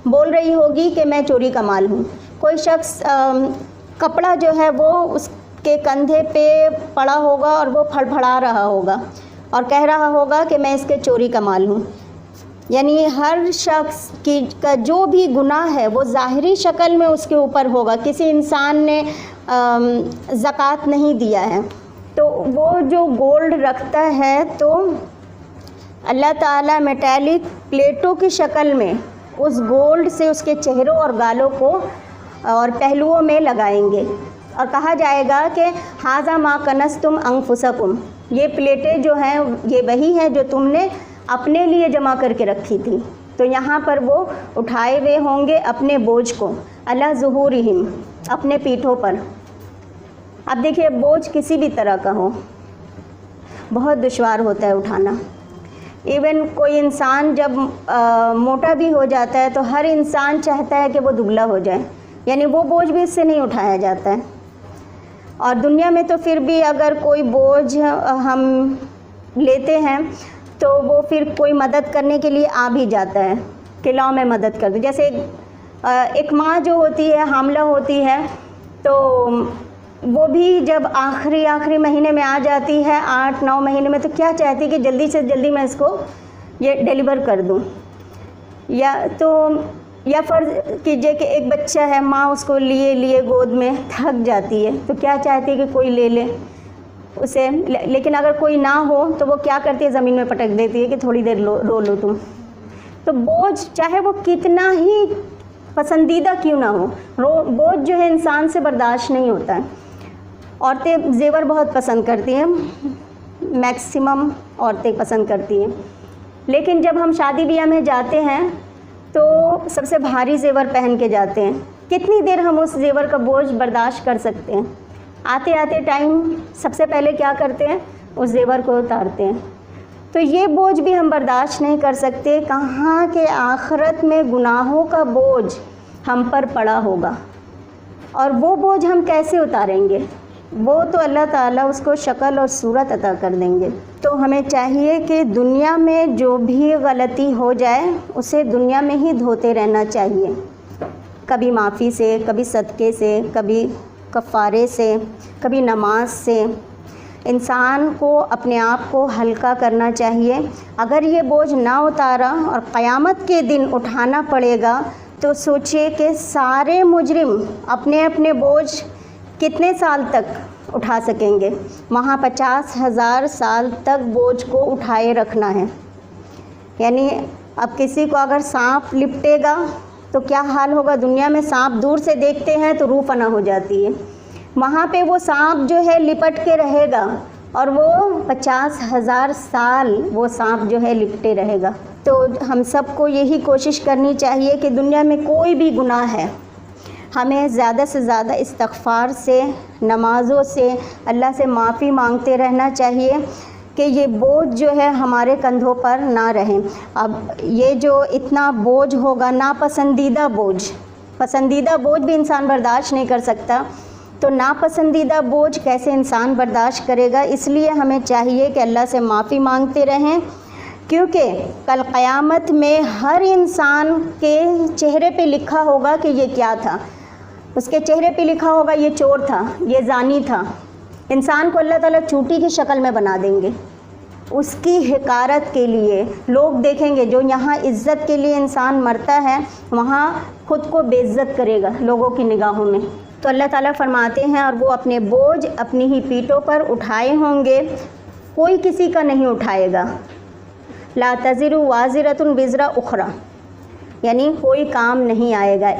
بول رہی ہوگی کہ میں چوری کا مال ہوں۔ کوئی شخص کپڑا جو ہے وہ اس کے کندھے پہ پڑا ہوگا اور وہ پھڑپھڑا رہا ہوگا اور کہہ رہا ہوگا کہ میں اس کے چوری کا مال ہوں۔ یعنی ہر شخص کا جو بھی گناہ ہے وہ ظاہری شکل میں اس کے اوپر ہوگا۔ کسی انسان نے زکوٰۃ نہیں دیا ہے تو وہ جو گولڈ رکھتا ہے تو اللہ تعالیٰ میٹیلک پلیٹوں کی شکل میں اس گولڈ سے اس کے چہروں اور گالوں کو اور پہلوؤں میں لگائیں گے، اور کہا جائے گا کہ ھذا ما کنزتم انفسکم، یہ پلیٹیں جو ہیں یہ وہی ہیں جو تم نے اپنے لیے جمع کر کے رکھی تھی۔ تو یہاں پر وہ اٹھائے ہوئے ہوں گے اپنے بوجھ کو، علی ظہورہم، اپنے پیٹھوں پر۔ اب دیکھیے بوجھ کسی بھی طرح کا ہو بہت دشوار ہوتا ہے اٹھانا۔ ایون کوئی انسان جب موٹا بھی ہو جاتا ہے تو ہر انسان چاہتا ہے کہ وہ دبلا ہو جائے، یعنی وہ بوجھ بھی اس سے نہیں اٹھایا جاتا ہے۔ اور دنیا میں تو پھر بھی اگر کوئی بوجھ ہم لیتے ہیں تو وہ پھر کوئی مدد کرنے کے لیے آ بھی جاتا ہے کہ لاؤ میں مدد کر دوں۔ جیسے ایک ماں جو ہوتی ہے، حاملہ ہوتی ہے، تو وہ بھی جب آخری مہینے میں آ جاتی ہے، 8-9 مہینے میں، تو کیا چاہتی ہے کہ جلدی سے جلدی میں اس کو یہ ڈیلیور کر دوں۔ یا فرض کیجئے کہ ایک بچہ ہے، ماں اس کو لیے گود میں تھک جاتی ہے تو کیا چاہتی ہے کہ کوئی لے لے اسے، لیکن اگر کوئی نہ ہو تو وہ کیا کرتی ہے، زمین میں پٹک دیتی ہے کہ تھوڑی دیر رو لو تم۔ تو بوجھ چاہے وہ کتنا ہی پسندیدہ کیوں نہ ہو، بوجھ جو ہے انسان سے برداشت نہیں ہوتا ہے۔ عورتیں زیور بہت پسند کرتی ہیں، میکسیمم عورتیں پسند کرتی ہیں، لیکن جب ہم شادی بیاہ میں جاتے ہیں تو سب سے بھاری زیور پہن کے جاتے ہیں۔ کتنی دیر ہم اس زیور کا بوجھ برداشت کر سکتے ہیں؟ آتے ٹائم سب سے پہلے کیا کرتے ہیں، اس زیور کو اتارتے ہیں۔ تو یہ بوجھ بھی ہم برداشت نہیں کر سکتے، کہاں کہ آخرت میں گناہوں کا بوجھ ہم پر پڑا ہوگا، اور وہ بوجھ ہم کیسے اتاریں گے؟ وہ تو اللہ تعالیٰ اس کو شکل اور صورت عطا کر دیں گے۔ تو ہمیں چاہیے کہ دنیا میں جو بھی غلطی ہو جائے اسے دنیا میں ہی دھوتے رہنا چاہیے، کبھی معافی سے، کبھی صدقے سے، کبھی کفارے سے، کبھی نماز سے۔ انسان کو اپنے آپ کو ہلکا کرنا چاہیے۔ اگر یہ بوجھ نہ اتارا اور قیامت کے دن اٹھانا پڑے گا تو سوچئے کہ سارے مجرم اپنے اپنے بوجھ کتنے سال تک اٹھا سکیں گے؟ وہاں 50,000 سال تک بوجھ کو اٹھائے رکھنا ہے. یعنی اب کسی کو اگر سانپ لپٹے گا تو کیا حال ہوگا؟ دنیا میں سانپ دور سے دیکھتے ہیں تو روح فنا ہو جاتی ہے. وہاں پہ وہ سانپ جو ہے لپٹ کے رہے گا اور وہ 50,000 سال وہ سانپ جو ہے لپٹے رہے گا. تو ہم سب کو یہی کوشش کرنی چاہیے کہ دنیا میں کوئی بھی گناہ ہے ہمیں زیادہ سے زیادہ استغفار سے، نمازوں سے، اللہ سے معافی مانگتے رہنا چاہیے کہ یہ بوجھ جو ہے ہمارے کندھوں پر نہ رہیں. اب یہ جو اتنا بوجھ ہوگا، ناپسندیدہ بوجھ، پسندیدہ بوجھ بھی انسان برداشت نہیں کر سکتا، تو ناپسندیدہ بوجھ کیسے انسان برداشت کرے گا؟ اس لیے ہمیں چاہیے کہ اللہ سے معافی مانگتے رہیں، کیونکہ کل قیامت میں ہر انسان کے چہرے پہ لکھا ہوگا کہ یہ کیا تھا. اس کے چہرے پہ لکھا ہوگا یہ چور تھا، یہ زانی تھا. انسان کو اللہ تعالیٰ چوٹی کی شکل میں بنا دیں گے. اس کی حقارت کے لیے لوگ دیکھیں گے. جو یہاں عزت کے لیے انسان مرتا ہے وہاں خود کو بے عزت کرے گا لوگوں کی نگاہوں میں. تو اللہ تعالیٰ فرماتے ہیں اور وہ اپنے بوجھ اپنی ہی پیٹھوں پر اٹھائے ہوں گے، کوئی کسی کا نہیں اٹھائے گا. لا تزر وازرۃ وزر اخری، یعنی کوئی کام نہیں آئے گا.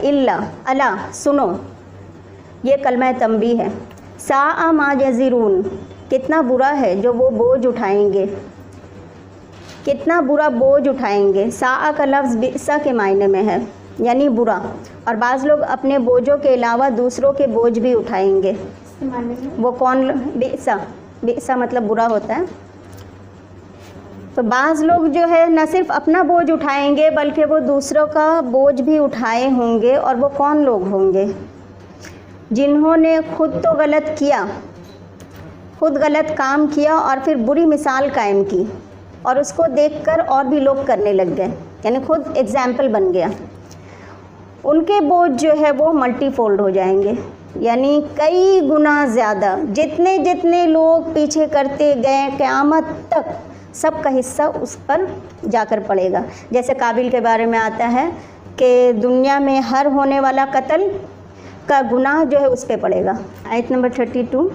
الا سنو، یہ کلمہ تنبیہ ہے. ساء ما یزرون، کتنا برا ہے جو وہ بوجھ اٹھائیں گے، کتنا برا بوجھ اٹھائیں گے. ساء کا لفظ بئس کے معنی میں ہے، یعنی برا. اور بعض لوگ اپنے بوجھوں کے علاوہ دوسروں کے بوجھ بھی اٹھائیں گے. وہ کون؟ بئس مطلب برا ہوتا ہے. تو بعض لوگ جو ہے نہ صرف اپنا بوجھ اٹھائیں گے بلکہ وہ دوسروں کا بوجھ بھی اٹھائے ہوں گے. اور وہ کون لوگ ہوں گے؟ جنہوں نے خود تو غلط کیا، خود غلط کام کیا اور پھر بری مثال قائم کی اور اس کو دیکھ کر اور بھی لوگ کرنے لگ گئے، یعنی خود ایگزامپل بن گیا. ان کے بوجھ جو ہے وہ ملٹی فولڈ ہو جائیں گے، یعنی کئی گنا زیادہ. جتنے جتنے لوگ پیچھے کرتے گئے قیامت تک سب کا حصہ اس پر جا کر پڑے گا. جیسے قابل کے بارے میں آتا ہے کہ دنیا میں ہر ہونے والا قتل کا گناہ جو ہے اس پہ پڑے گا. آیت نمبر 32.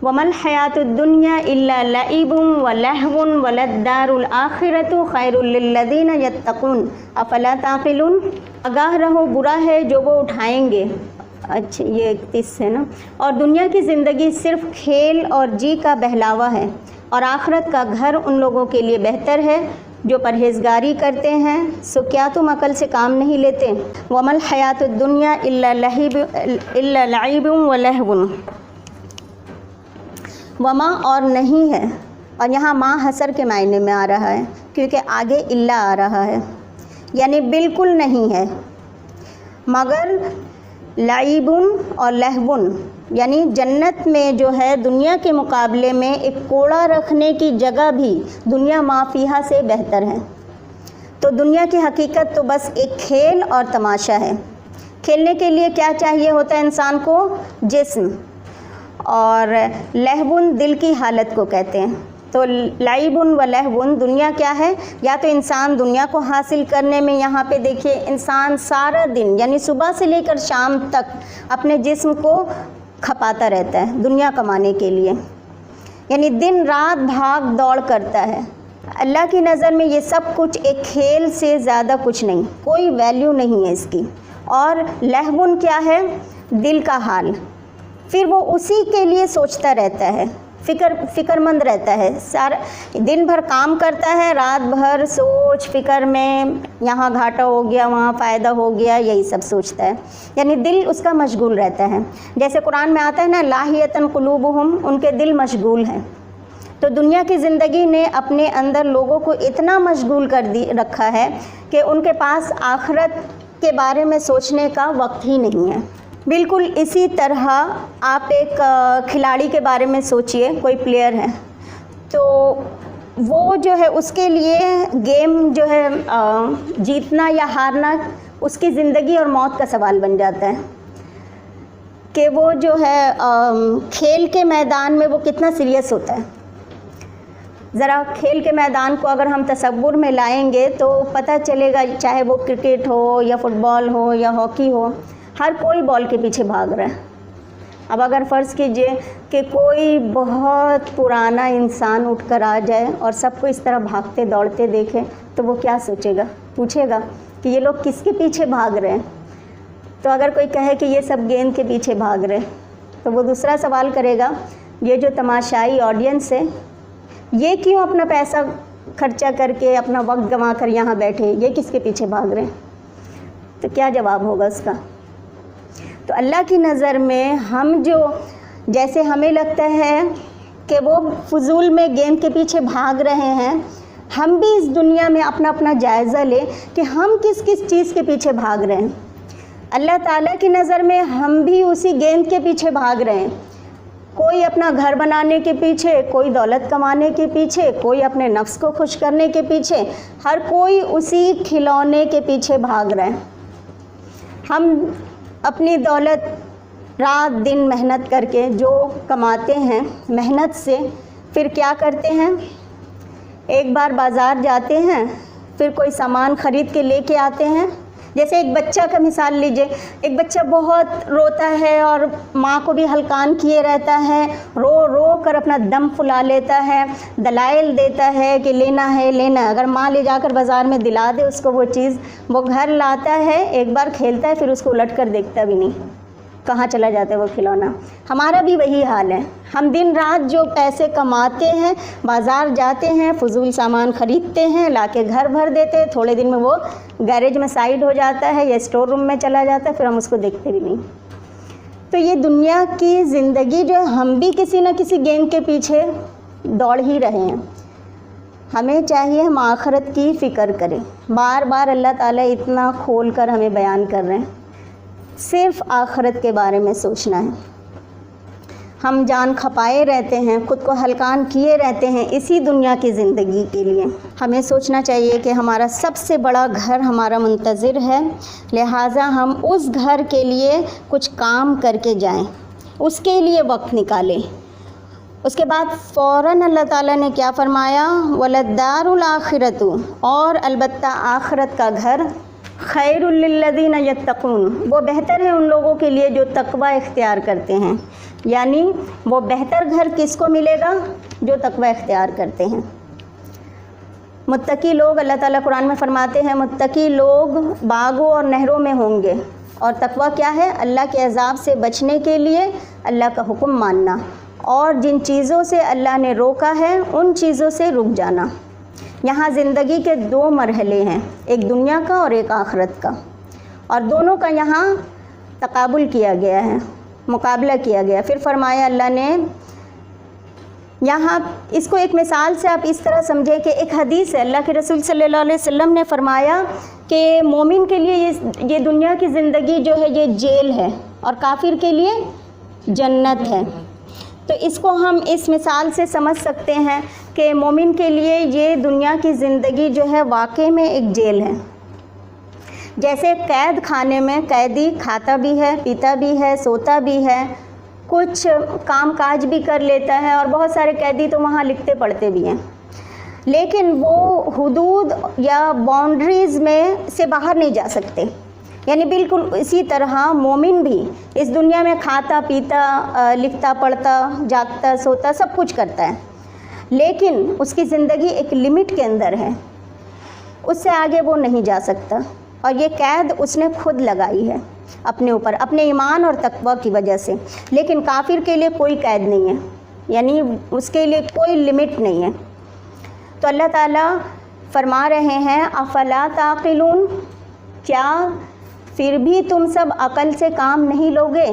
وَمَا الْحَيَاةُ الدُّنْيَا إِلَّا لَعِبٌ وَلَهْوٌ وَلَلدَّارُ الْآخِرَةُ خَيْرٌ لِّلَّذِينَ يَتَّقُونَ أَفَلَا تَعْقِلُونَ. آگاہ رہو، برا ہے جو وہ اٹھائیں گے. اچھا یہ 31 ہے نا. اور دنیا کی زندگی صرف کھیل اور جی کا بہلاوا ہے، اور آخرت کا گھر ان لوگوں کے لیے بہتر ہے جو پرہیزگاری کرتے ہیں. سو کیا تم عقل سے کام نہیں لیتے؟ وَمَا الْحَيَاةُ الدُّنْيَا إِلَّا لَعِبٌ وَلَهْوٌ. وما اور نہیں ہے، اور یہاں ماں حسر کے معنی میں آ رہا ہے کیونکہ آگے الا آ رہا ہے، یعنی بالکل نہیں ہے. مگر لعبن اور لہون، یعنی جنت میں جو ہے دنیا کے مقابلے میں ایک کوڑا رکھنے کی جگہ بھی دنیا ما فیہا سے بہتر ہے. تو دنیا کی حقیقت تو بس ایک کھیل اور تماشا ہے. کھیلنے کے لیے کیا چاہیے ہوتا ہے انسان کو؟ جسم. اور لہون دل کی حالت کو کہتے ہیں. تو لعبن و لہون دنیا کیا ہے؟ یا تو انسان دنیا کو حاصل کرنے میں، یہاں پہ دیکھیے انسان سارا دن یعنی صبح سے لے کر شام تک اپنے جسم کو کھپاتا رہتا ہے دنیا کمانے کے لیے، یعنی دن رات بھاگ دوڑ کرتا ہے. اللہ کی نظر میں یہ سب کچھ ایک کھیل سے زیادہ کچھ نہیں، کوئی ویلیو نہیں ہے اس کی. اور لہون کیا ہے؟ دل کا حال. پھر وہ اسی کے لیے سوچتا رہتا ہے، فکر مند رہتا ہے، سارا دن بھر کام کرتا ہے، رات بھر سوچ فکر میں، یہاں گھاٹا ہو گیا وہاں فائدہ ہو گیا، یہی سب سوچتا ہے. یعنی دل اس کا مشغول رہتا ہے. جیسے قرآن میں آتا ہے نا، لاہیتن قلوبہم، ان کے دل مشغول ہیں. تو دنیا کی زندگی نے اپنے اندر لوگوں کو اتنا مشغول کر رکھا ہے کہ ان کے پاس آخرت کے بارے میں سوچنے کا وقت ہی نہیں ہے. بالکل اسی طرح آپ ایک کھلاڑی کے بارے میں سوچئے، کوئی پلیئر ہے تو وہ جو ہے اس کے لیے گیم جو ہے جیتنا یا ہارنا اس کی زندگی اور موت کا سوال بن جاتا ہے کہ وہ جو ہے کھیل کے میدان میں وہ کتنا سیریس ہوتا ہے. ذرا کھیل کے میدان کو اگر ہم تصور میں لائیں گے تو پتہ چلے گا، چاہے وہ کرکٹ ہو یا فٹ بال ہو یا ہاکی ہو، ہر کوئی بال کے پیچھے بھاگ رہا ہے۔ اب اگر فرض کیجئے کہ کوئی بہت پرانا انسان اٹھ کر آ جائے اور سب کو اس طرح بھاگتے دوڑتے دیکھے تو وہ کیا سوچے گا؟ پوچھے گا کہ یہ لوگ کس کے پیچھے بھاگ رہے ہیں؟ تو اگر کوئی کہے کہ یہ سب گیند کے پیچھے بھاگ رہے ہیں تو وہ دوسرا سوال کرے گا، یہ جو تماشائی آڈینس ہے یہ کیوں اپنا پیسہ خرچہ کر کے اپنا وقت گنوا کر یہاں بیٹھے، یہ کس کے پیچھے بھاگ رہے ہیں؟ تو کیا جواب ہوگا اس کا؟ تو اللہ کی نظر میں ہم جو، جیسے ہمیں لگتا ہے کہ وہ فضول میں گیند کے پیچھے بھاگ رہے ہیں، ہم بھی اس دنیا میں اپنا اپنا جائزہ لیں کہ ہم کس کس چیز کے پیچھے بھاگ رہے ہیں۔ اللہ تعالیٰ کی نظر میں ہم بھی اسی گیند کے پیچھے بھاگ رہے ہیں، کوئی اپنا گھر بنانے کے پیچھے، کوئی دولت کمانے کے پیچھے، کوئی اپنے نفس کو خوش کرنے کے پیچھے، ہر کوئی اسی کھلونے کے پیچھے بھاگ رہے ہیں۔ ہم اپنی دولت رات دن محنت کر کے جو کماتے ہیں محنت سے، پھر کیا کرتے ہیں؟ ایک بار بازار جاتے ہیں، پھر کوئی سامان خرید کے لے کے آتے ہیں۔ جیسے ایک بچہ کا مثال لیجئے، ایک بچہ بہت روتا ہے اور ماں کو بھی ہلکان کیے رہتا ہے، رو رو کر اپنا دم پھلا لیتا ہے، دلائل دیتا ہے کہ لینا ہے لینا ہے۔ اگر ماں لے جا کر بازار میں دلا دے اس کو وہ چیز، وہ گھر لاتا ہے، ایک بار کھیلتا ہے، پھر اس کو الٹ کر دیکھتا بھی نہیں، کہاں چلا جاتا ہے وہ کھلونا۔ ہمارا بھی وہی حال ہے، ہم دن رات جو پیسے کماتے ہیں، بازار جاتے ہیں، فضول سامان خریدتے ہیں، لا کے گھر بھر دیتے ہیں، تھوڑے دن میں وہ گیریج میں سائڈ ہو جاتا ہے یا اسٹور روم میں چلا جاتا ہے، پھر ہم اس کو دیکھتے بھی نہیں۔ تو یہ دنیا کی زندگی جو ہم بھی کسی نہ کسی گیند کے پیچھے دوڑ ہی رہے ہیں۔ ہمیں چاہیے ہم آخرت کی فکر کریں، بار بار اللہ تعالیٰ اتنا کھول کر ہمیں بیان کر رہے ہیں، صرف آخرت کے بارے میں سوچنا ہے۔ ہم جان کھپائے رہتے ہیں، خود کو ہلکان کیے رہتے ہیں اسی دنیا کی زندگی کے لیے۔ ہمیں سوچنا چاہیے کہ ہمارا سب سے بڑا گھر ہمارا منتظر ہے، لہٰذا ہم اس گھر کے لیے کچھ کام کر کے جائیں، اس کے لیے وقت نکالیں۔ اس کے بعد فوراً اللہ تعالیٰ نے کیا فرمایا؟ وَلَلدَّارُ الْآخِرَةُ، اور البتہ آخرت کا گھر، خیر للذین یتقون، وہ بہتر ہے ان لوگوں کے لیے جو تقوی اختیار کرتے ہیں۔ یعنی وہ بہتر گھر کس کو ملے گا؟ جو تقوی اختیار کرتے ہیں۔ متقی لوگ، اللہ تعالیٰ قرآن میں فرماتے ہیں متقی لوگ باغوں اور نہروں میں ہوں گے۔ اور تقوی کیا ہے؟ اللہ کے عذاب سے بچنے کے لیے اللہ کا حکم ماننا، اور جن چیزوں سے اللہ نے روکا ہے ان چیزوں سے رک جانا۔ یہاں زندگی کے دو مرحلے ہیں، ایک دنیا کا اور ایک آخرت کا، اور دونوں کا یہاں تقابل کیا گیا ہے، مقابلہ کیا گیا۔ پھر فرمایا اللہ نے یہاں، اس کو ایک مثال سے آپ اس طرح سمجھیں کہ ایک حدیث ہے، اللہ کے رسول صلی اللہ علیہ وسلم نے فرمایا کہ مومن کے لیے یہ دنیا کی زندگی جو ہے یہ جیل ہے، اور کافر کے لیے جنت ہے۔ تو اس کو ہم اس مثال سے سمجھ سکتے ہیں کہ مومن کے لیے یہ دنیا کی زندگی جو ہے واقعی میں ایک جیل ہے۔ جیسے قید خانے میں قیدی کھاتا بھی ہے، پیتا بھی ہے، سوتا بھی ہے، کچھ کام کاج بھی کر لیتا ہے، اور بہت سارے قیدی تو وہاں لکھتے پڑھتے بھی ہیں، لیکن وہ حدود یا باؤنڈریز میں سے باہر نہیں جا سکتے۔ یعنی بالکل اسی طرح مومن بھی اس دنیا میں کھاتا پیتا، لکھتا پڑھتا، جاگتا سوتا، سب کچھ کرتا ہے، لیکن اس کی زندگی ایک لمٹ کے اندر ہے، اس سے آگے وہ نہیں جا سکتا، اور یہ قید اس نے خود لگائی ہے اپنے اوپر، اپنے ایمان اور تقوی کی وجہ سے۔ لیکن کافر کے لیے کوئی قید نہیں ہے، یعنی اس کے لیے کوئی لمٹ نہیں ہے۔ تو اللہ تعالیٰ فرما رہے ہیں افلا تعقلون، کیا پھر بھی تم سب عقل سے کام نہیں لوگے؟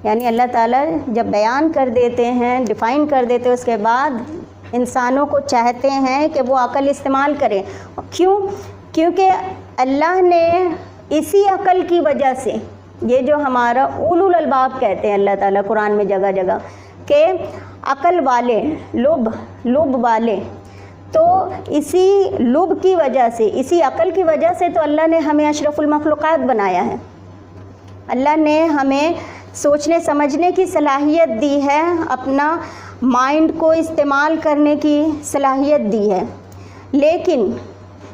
یعنی اللہ تعالیٰ جب بیان کر دیتے ہیں، ڈیفائن کر دیتے ہیں، اس کے بعد انسانوں کو چاہتے ہیں کہ وہ عقل استعمال کریں۔ کیوں؟ کیونکہ اللہ نے اسی عقل کی وجہ سے، یہ جو ہمارا اولو الالباب کہتے ہیں اللہ تعالیٰ قرآن میں جگہ جگہ، کہ عقل والے، لب والے، تو اسی لب کی وجہ سے، اسی عقل کی وجہ سے تو اللہ نے ہمیں اشرف المخلوقات بنایا ہے۔ اللہ نے ہمیں سوچنے سمجھنے کی صلاحیت دی ہے، اپنا مائنڈ کو استعمال کرنے کی صلاحیت دی ہے، لیکن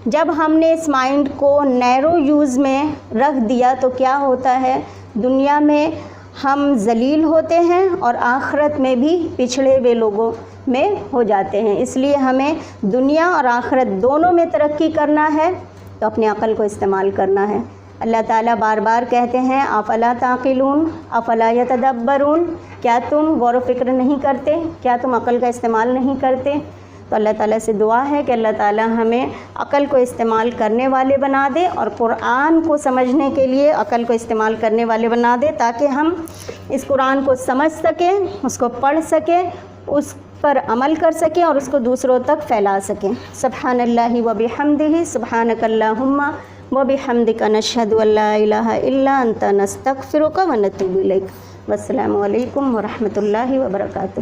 جب ہم نے اس مائنڈ کو نیرو یوز میں رکھ دیا تو کیا ہوتا ہے، دنیا میں ہم ذلیل ہوتے ہیں اور آخرت میں بھی پچھڑے ہوئے لوگوں میں ہو جاتے ہیں۔ اس لیے ہمیں دنیا اور آخرت دونوں میں ترقی کرنا ہے تو اپنی عقل کو استعمال کرنا ہے۔ اللہ تعالیٰ بار بار کہتے ہیں افلا تعقلون افلا یتدبرون، کیا تم غور و فکر نہیں کرتے، کیا تم عقل کا استعمال نہیں کرتے؟ تو اللہ تعالیٰ سے دعا ہے کہ اللہ تعالیٰ ہمیں عقل کو استعمال کرنے والے بنا دے اور قرآن کو سمجھنے کے لیے عقل کو استعمال کرنے والے بنا دے، تاکہ ہم اس قرآن کو سمجھ سکیں، اس کو پڑھ سکیں، اس پر عمل کر سکیں اور اس کو دوسروں تک پھیلا سکیں۔ سبحان اللہ و بحمدہ، سبحانک اللہم و بحمدک، نشہد ان لا الہ الا انت، نستغفرک و نتوب الیک۔ والسلام علیکم ورحمۃ اللہ وبرکاتہ۔